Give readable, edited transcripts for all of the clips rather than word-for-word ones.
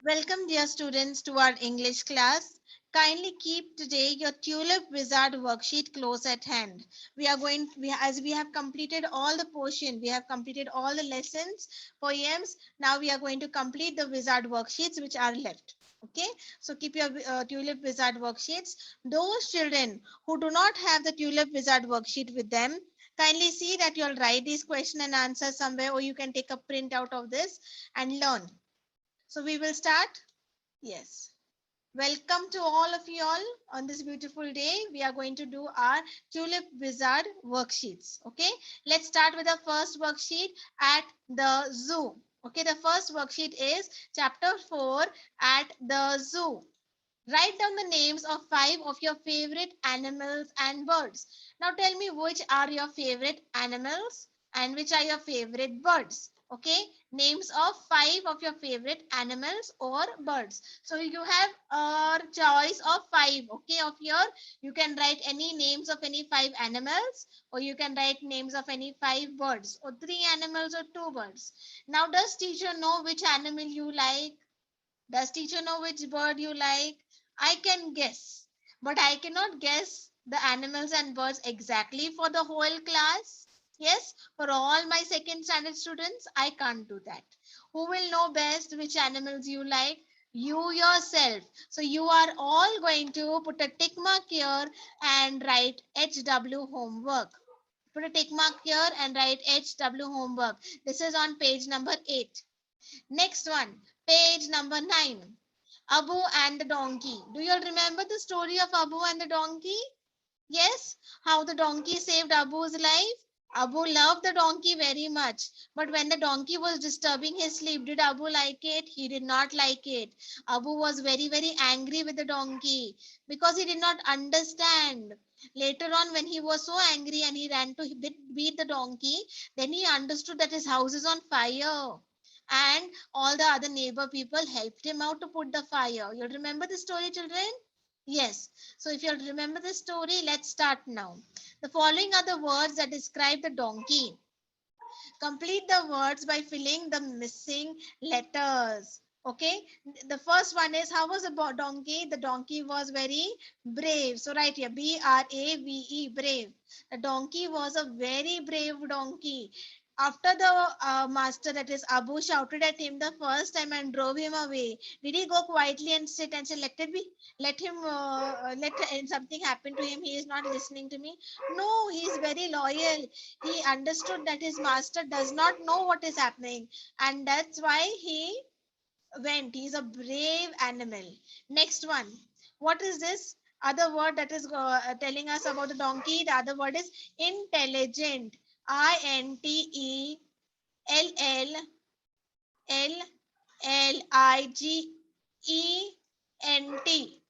Welcome, dear students, to our English class. Kindly keep today your Tulip Wizard worksheet close at hand. As we have completed all the portion, we have completed all the lessons, poems. Now we are going to complete the Wizard worksheets which are left. Okay, so keep your Tulip Wizard worksheets. Those children who do not have the Tulip Wizard worksheet with them, kindly see that you'll write these question and answers somewhere, or you can take a print out of this and learn. So we will start. Yes. Welcome to all of you all on this beautiful day. We are going to do our Tulip Wizard worksheets. Okay. Let's start with the first worksheet at the zoo. Okay. The first worksheet is chapter 4 at the zoo. Write down the names of 5 of your favorite animals and birds. Now tell me which are your favorite animals and which are your favorite birds. Okay, names of 5 of your favorite animals or birds. So you have a choice of 5. Okay, of your, you can write any names of any 5 animals, or you can write names of any 5 birds, or 3 animals or 2 birds. Now, does teacher know which animal you like? Does teacher know which bird you like? I can guess, but I cannot guess the animals and birds exactly for the whole class. Yes, for all my second standard students, I can't do that. Who will know best which animals you like? You yourself. So you are all going to put a tick mark here and write HW homework. Put a tick mark here and write HW homework. This is on page number 8. Next one, page number 9. Abu and the donkey. Do you all remember the story of Abu and the donkey? Yes, how the donkey saved Abu's life? Abu loved the donkey very much. But when the donkey was disturbing his sleep, did Abu like it? He did not like it. Abu was very, very angry with the donkey because he did not understand. Later on, when he was so angry and he ran to beat the donkey, then he understood that his house is on fire. And all the other neighbor people helped him out to put the fire. You remember the story, children? Yes. So if you remember the story, let's start now. The following are the words that describe the donkey. Complete the words by filling the missing letters. Okay. The first one is, how was the donkey? The donkey was very brave. So right here, B-R-A-V-E, brave. The donkey was a very brave donkey. After the master, that is Abu, shouted at him the first time and drove him away, did he go quietly and sit and say, let him, let something happen to him? He is not listening to me. No, he is very loyal. He understood that his master does not know what is happening, and that's why he went. He's a brave animal. Next one, what is this other word that is telling us about the donkey? The other word is intelligent. Intelligent.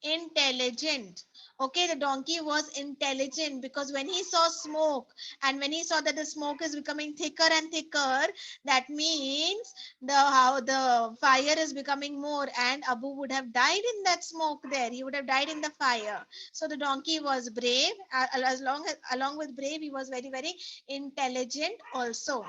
Intelligent. Okay, the donkey was intelligent because when he saw smoke, and when he saw that the smoke is becoming thicker and thicker, that means the how the fire is becoming more, and Abu would have died in that smoke there. He would have died in the fire. So the donkey was brave. Along with brave, he was very, very intelligent also.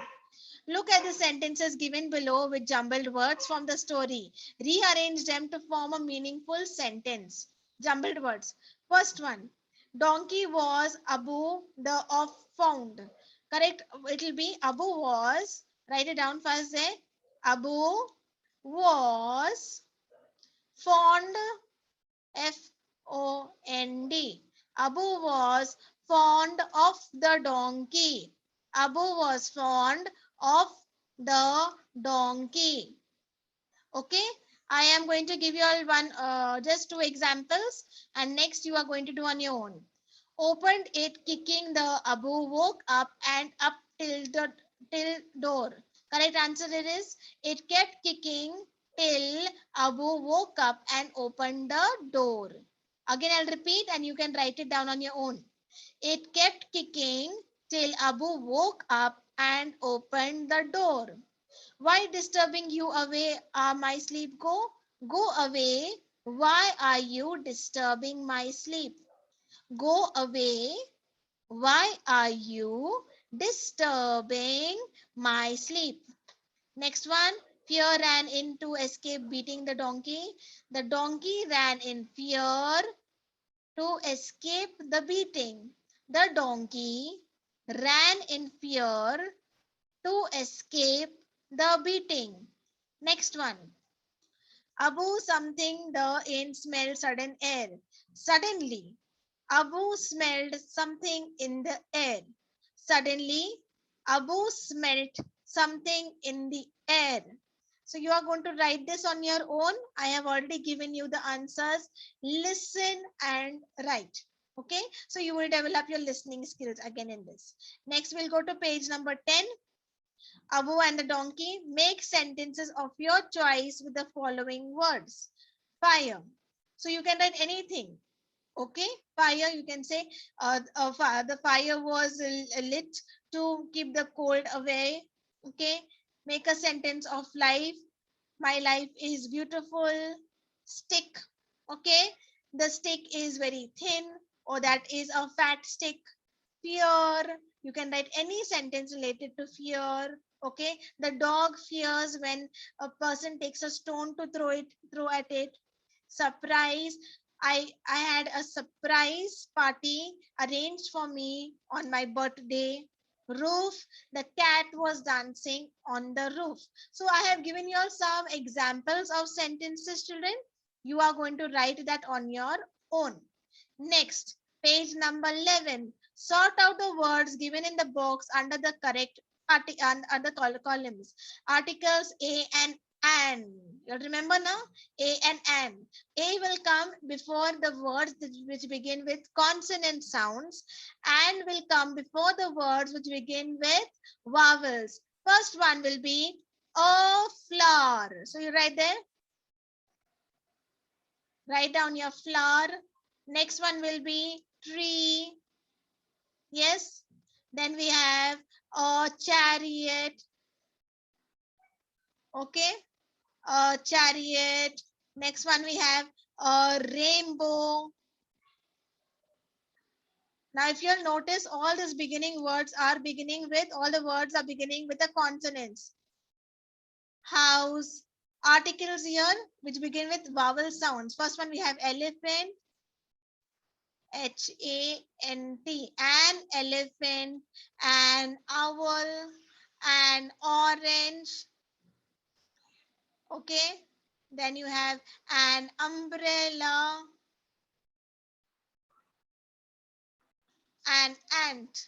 Look at the sentences given below with jumbled words from the story. Rearrange them to form a meaningful sentence. Jumbled words. First one. Donkey was Abu the of found. Correct. It will be Abu was. Write it down first there. Abu was fond. Fond. Abu was fond of the donkey. Abu was fond of the donkey. Okay. I am going to give you all just 2 examples, and next you are going to do on your own. Opened it, kicking the Abu woke up and up till door. Correct answer is, it kept kicking till Abu woke up and opened the door. Again, I'll repeat and you can write it down on your own. It kept kicking till Abu woke up and opened the door. Why disturbing you away? Are my sleep go? Go away. Why are you disturbing my sleep? Go away. Why are you disturbing my sleep? Next one. Fear ran in to escape beating the donkey. The donkey ran in fear to escape the beating. The donkey ran in fear to escape the beating. Next one. Abu something the in smelled sudden air. Suddenly, Abu smelled something in the air. Suddenly, Abu smelt something in the air. So you are going to write this on your own. I have already given you the answers. Listen and write. Okay, so you will develop your listening skills again in this. Next, we'll go to page number 10. Abu and the donkey. Make sentences of your choice with the following words. Fire. So you can write anything. Okay, fire. You can say the fire was lit to keep the cold away. Okay, make a sentence of life. My life is beautiful. Stick. Okay, the stick is very thin, or that is a fat stick. Fear. You can write any sentence related to fear. Okay, the dog fears when a person takes a stone to throw at it. Surprise. I had a surprise party arranged for me on my birthday. Roof. The cat was dancing on the roof. So I have given you all some examples of sentences, children. You are going to write that on your own. Next, page number 11. Sort out the words given in the box under the correct under columns. Articles A and an. You remember now? A and an. A will come before the words which begin with consonant sounds, and will come before the words which begin with vowels. First one will be a flower. So you write there. Write down your flower. Next one will be tree. Yes. Then we have a chariot. Okay. A chariot. Next one we have a rainbow. Now, if you'll notice, all these beginning words are beginning with, all the words are beginning with the consonants. House. Articles here, which begin with vowel sounds. First one we have elephant. HANT, an elephant, an owl, an orange. Okay. Then you have an umbrella, an ant.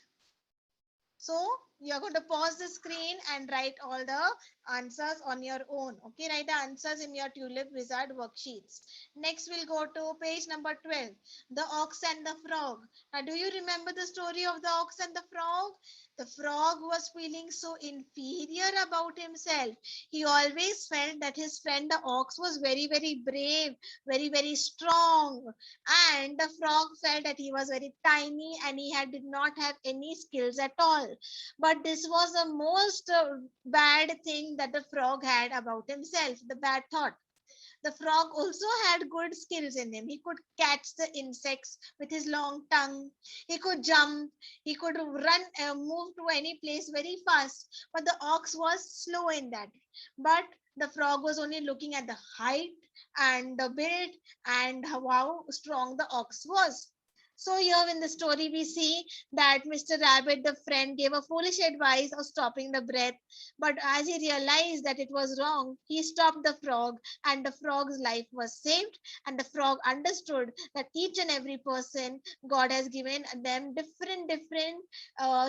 So you're going to pause the screen and write all the answers on your own. Okay, write the answers in your Tulip Wizard worksheets. Next, we'll go to page number 12, the ox and the frog. Now, do you remember the story of the ox and the frog? The frog was feeling so inferior about himself. He always felt that his friend the ox was very, very brave, very, very strong. And the frog felt that he was very tiny and did not have any skills at all. But this was the most bad thing that the frog had about himself, the bad thought. The frog also had good skills in him. He could catch the insects with his long tongue. He could jump. He could run, move to any place very fast. But the ox was slow in that. But the frog was only looking at the height and the build and how strong the ox was. So here in the story, we see that Mr. Rabbit, the friend, gave a foolish advice of stopping the breath. But as he realized that it was wrong, he stopped the frog, and the frog's life was saved. And the frog understood that each and every person, God has given them different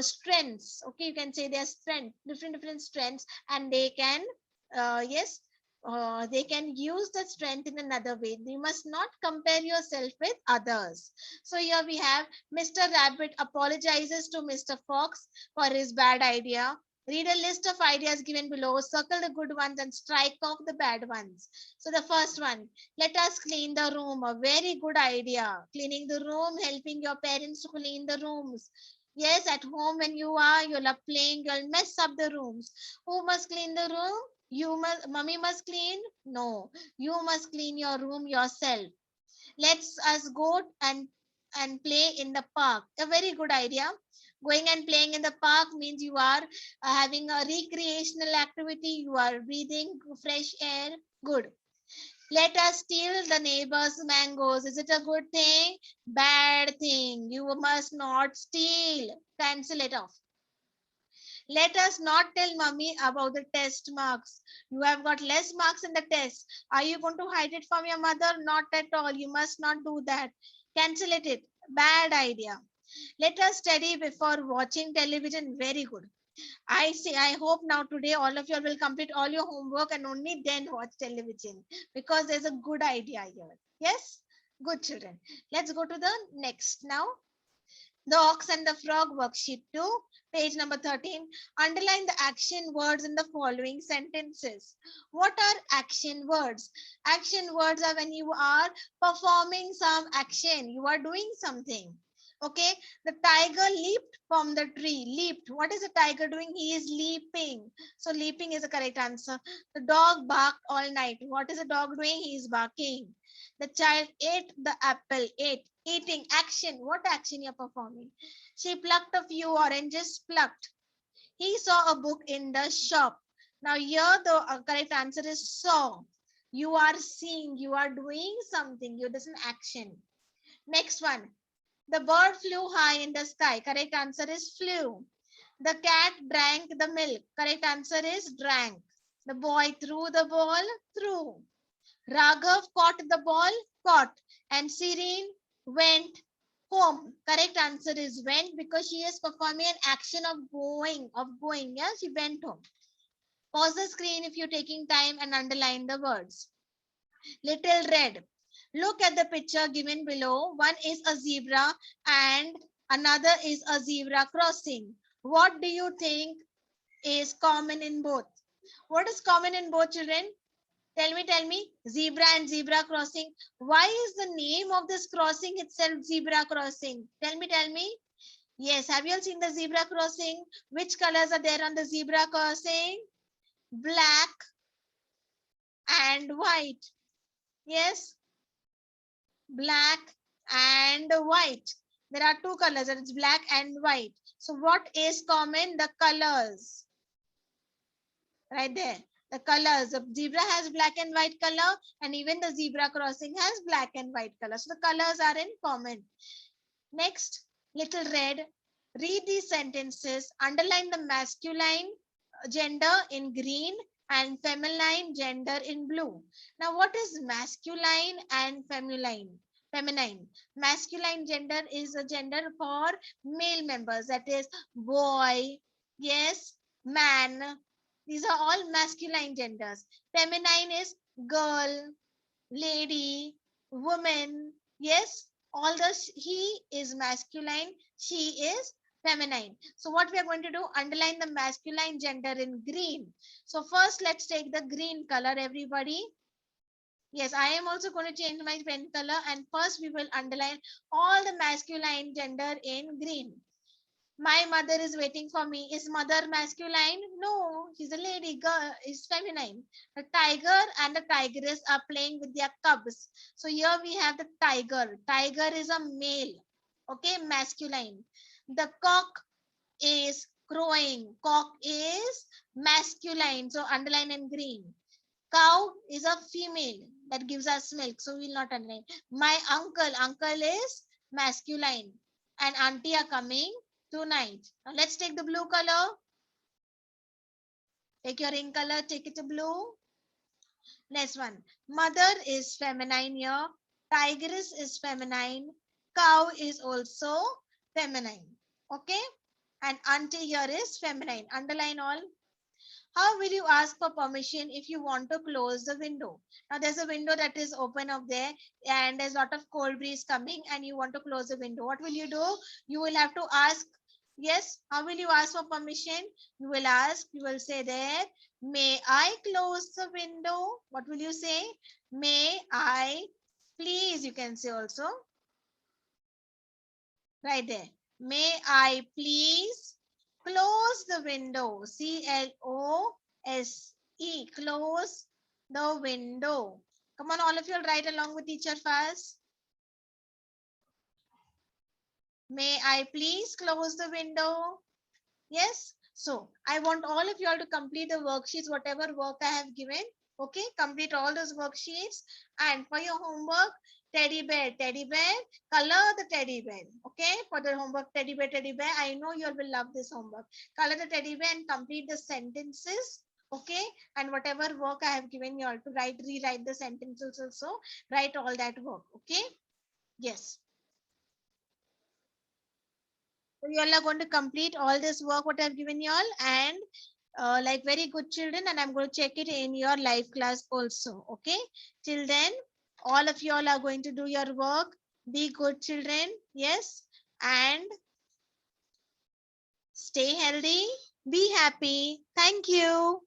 strengths. Okay, you can say their strength, different strengths, and they can, yes, they can use the strength in another way. You must not compare yourself with others. So here we have Mr. Rabbit apologizes to Mr. Fox for his bad idea. Read a list of ideas given below, circle the good ones and strike off the bad ones. So the first one, let us clean the room. A very good idea. Cleaning the room, helping your parents to clean the rooms. Yes, at home when you are, you'll are playing, you'll mess up the rooms. Who must clean the room? You must, mommy must clean? No, you must clean your room yourself. Let's us go and play in the park. A very good idea. Going and playing in the park means you are having a recreational activity. You are breathing fresh air. Good. Let us steal the neighbor's mangoes. Is it a good thing? Bad thing. You must not steal. Cancel it off. Let us not tell mummy about the test marks. You have got less marks in the test. Are you going to hide it from your mother? Not at all. You must not do that. Cancel it. Bad idea. Let us study before watching television. Very good. I see. I hope now today all of you will complete all your homework and only then watch television, because there's a good idea here. Yes? Good children. Let's go to the next now. The Ox and the Frog worksheet 2, page number 13. Underline the action words in the following sentences. What are action words? Action words are when you are performing some action. You are doing something. Okay, the tiger leaped from the tree. Leaped. What is the tiger doing? He is leaping. So leaping is the correct answer. The dog barked all night. What is the dog doing? He is barking. The child ate the apple. Ate. Eating. Action. What action you're performing? She plucked a few oranges. Plucked. He saw a book in the shop. Now here the correct answer is saw. You are seeing. You are doing something. You does an action. Next one. The bird flew high in the sky. Correct answer is flew. The cat drank the milk. Correct answer is drank. The boy threw the ball. Threw. Raghav caught the ball. Caught. And Serene went home. Correct answer is went, because she is performing an action of going. Yes, she went home. Pause the screen if you're taking time and underline the words. Little Red. Look at the picture given below. One is a zebra and another is a zebra crossing. What do you think is common in both? What is common in both, children? Tell me. Zebra and zebra crossing. Why is the name of this crossing itself zebra crossing? Tell me. Yes, have you all seen the zebra crossing? Which colors are there on the zebra crossing? Black and white. Yes, black and white. There are two colors, it's black and white. So what is common? The colors. Right there. The colors. The zebra has black and white color, and even the zebra crossing has black and white color. So the colors are in common. Next, Little Red. Read these sentences. Underline the masculine gender in green and feminine gender in blue. Now, what is masculine and feminine? Masculine gender is a gender for male members, that is boy, yes, man. These are all masculine genders. Feminine is girl, lady, woman. Yes, all the he is masculine, she is feminine. So what we are going to do, underline the masculine gender in green. So first let's take the green color, everybody. Yes, I am also going to change my pen color, and first we will underline all the masculine gender in green. My mother is waiting for me. Is mother masculine? No, she's a lady. Girl is feminine. The tiger and the tigress are playing with their cubs. So here we have the tiger. Tiger is a male. Okay, masculine. The cock is crowing. Cock is masculine. So underline in green. Cow is a female that gives us milk. So we will not underline. My uncle. Uncle is masculine. And auntie are coming tonight. Now let's take the blue color. Take your ink color, take it to blue. Next one. Mother is feminine here. Tigress is feminine. Cow is also feminine. Okay. And auntie here is feminine. Underline all. How will you ask for permission if you want to close the window? Now there's a window that is open up there and there's a lot of cold breeze coming and you want to close the window. What will you do? You will have to ask. Yes, how will you ask for permission? You will ask, you will say there, may I close the window? What will you say? May I please, you can say also. Right there. May I please close the window? C-L-O-S-E. Close the window. Come on, all of you, write along with teacher first. May I please close the window? Yes. So I want all of you all to complete the worksheets, whatever work I have given. Okay, complete all those worksheets. And for your homework, teddy bear, color the teddy bear. Okay, for the homework, teddy bear. I know you all will love this homework. Color the teddy bear and complete the sentences. Okay, and whatever work I have given you all to write, rewrite the sentences also, write all that work. Okay, yes. So you all are going to complete all this work what I've given you all, and like very good children, and I'm going to check it in your live class also. Okay. Till then, all of you all are going to do your work. Be good children. Yes. And stay healthy. Be happy. Thank you.